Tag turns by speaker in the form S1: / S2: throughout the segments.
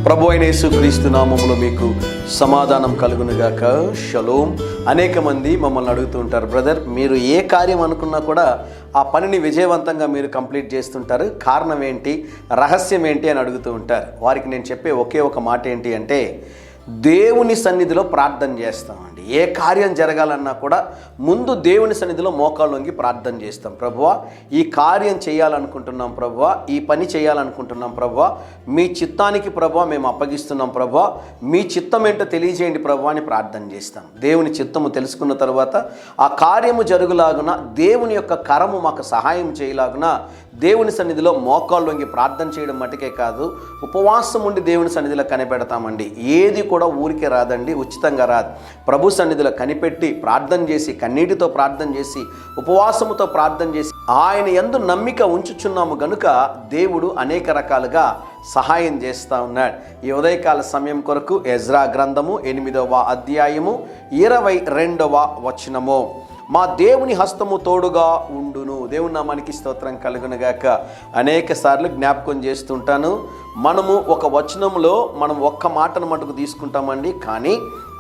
S1: ప్రభు అయిన యేసుక్రీస్తు నామములో మీకు సమాధానం కలుగునుగాక. షలోమ్. అనేక మంది మమ్మల్ని అడుగుతూ ఉంటారు, బ్రదర్ మీరు ఏ కార్యం అనుకున్నా కూడా ఆ పనిని విజయవంతంగా మీరు కంప్లీట్ చేస్తుంటారు, కారణం ఏంటి, రహస్యం ఏంటి అని అడుగుతూ ఉంటారు. వారికి నేను చెప్పే ఒకే ఒక మాట ఏంటి అంటే, దేవుని సన్నిధిలో ప్రార్థన చేస్తామండి. ఏ కార్యం జరగాలన్నా కూడా ముందు దేవుని సన్నిధిలో మోకాళ్ళు వంగి ప్రార్థన చేస్తాం. ప్రభువా ఈ కార్యం చేయాలనుకుంటున్నాం, ప్రభువా ఈ పని చేయాలనుకుంటున్నాం, ప్రభువా మీ చిత్తానికి ప్రభువా మేము అప్పగిస్తున్నాం, ప్రభువా మీ చిత్తం ఏంటో తెలియజేయండి ప్రభువా అని ప్రార్థన చేస్తాం. దేవుని చిత్తము తెలుసుకున్న తర్వాత ఆ కార్యము జరుగులాగున దేవుని యొక్క కరము మాకు సహాయం చేయలాగున దేవుని సన్నిధిలో మోకాళ్ళు వంగి ప్రార్థన చేయడం మటుకే కాదు, ఉపవాసం ఉండి దేవుని సన్నిధిలో కనిపెడతామండి. ఏది కూడా ఊరికే రాదండి, ఉచితంగా రాదు. ప్రభు సన్నిధిలో కనిపెట్టి ప్రార్థన చేసి, కన్నీటితో ప్రార్థన చేసి, ఉపవాసముతో ప్రార్థన చేసి ఆయన యందు నమ్మిక ఉంచుచున్నాము గనుక దేవుడు అనేక రకాలుగా సహాయం చేస్తూ ఉన్నాడు. ఈ ఉదయకాల సమయం కొరకు ఎజ్రా గ్రంథము 8వ అధ్యాయము 22వ వచనము. మా దేవుని హస్తము తోడుగా ఉండును. దేవుని నామానికి స్తోత్రం కలుగునుగాక. అనేక సార్లు జ్ఞాపకం చేస్తుంటాను, మనము ఒక వచనంలో మనం ఒక్క మాటను మటుకు తీసుకుంటామండి, కానీ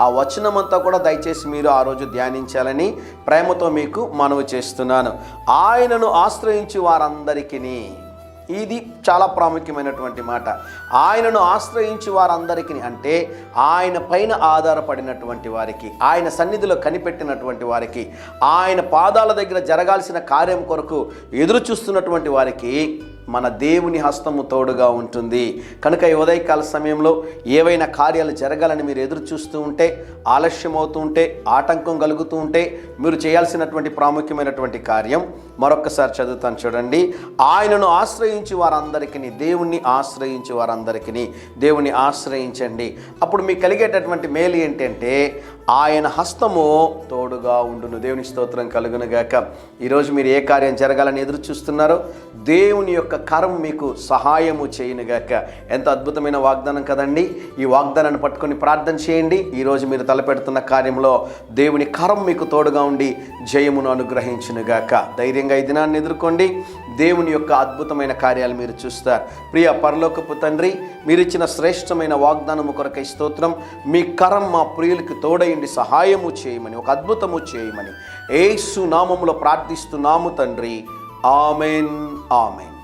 S1: ఆ వచనం అంతా కూడా దయచేసి మీరు ఆ రోజు ధ్యానించాలని ప్రేమతో మీకు మనవి చేస్తున్నాను. ఆయనను ఆశ్రయించి వారందరికీ, ఇది చాలా ప్రాముఖ్యమైనటువంటి మాట. ఆయనను ఆశ్రయించి వారందరికీ అంటే ఆయన పైన ఆధారపడినటువంటి వారికి, ఆయన సన్నిధిలో కనిపెట్టినటువంటి వారికి, ఆయన పాదాల దగ్గర జరగాల్సిన కార్యం కొరకు ఎదురు చూస్తున్నటువంటి వారికి మన దేవుని హస్తము తోడుగా ఉంటుంది. కనుక ఈ ఉదయకాల సమయంలో ఏవైనా కార్యాలు జరగాలని మీరు ఎదురు చూస్తూ ఉంటే, ఆలస్యం అవుతూ ఉంటే, ఆటంకం కలుగుతూ ఉంటే, మీరు చేయాల్సినటువంటి ప్రాముఖ్యమైనటువంటి కార్యం మరొక్కసారి చదువుతాను చూడండి. ఆయనను ఆశ్రయించి వారందరికీ, దేవుణ్ణి ఆశ్రయించి వారందరికీ దేవుని ఆశ్రయించండి. అప్పుడు మీకు కలిగేటటువంటి మేలు ఏంటంటే ఆయన హస్తము తోడుగా ఉండును. దేవుని స్తోత్రం కలుగునుగాక. ఈరోజు మీరు ఏ కార్యం జరగాలని ఎదురు చూస్తున్నారో దేవుని యొక్క కరం మీకు సహాయము చేయనుగాక. ఎంత అద్భుతమైన వాగ్దానం కదండి. ఈ వాగ్దానాన్ని పట్టుకొని ప్రార్థన చేయండి. ఈరోజు మీరు తలపెడుతున్న కార్యంలో దేవుని కరం మీకు తోడుగా ఉండి జయమును అనుగ్రహించునుగాక. ధైర్యంగా ఈ దినాన్ని ఎదుర్కోండి. దేవుని యొక్క అద్భుతమైన కార్యాలు మీరు చూస్తారు. ప్రియ పరలోకపు తండ్రి, మీరు ఇచ్చిన శ్రేష్టమైన వాగ్దానము కొరకై స్తోత్రం. మీ కరం మా ప్రియులకి తోడయండి, సహాయము చేయమని, ఒక అద్భుతము చేయమని యేసు నామములో ప్రార్థిస్తున్నాము తండ్రి. Amen, amen.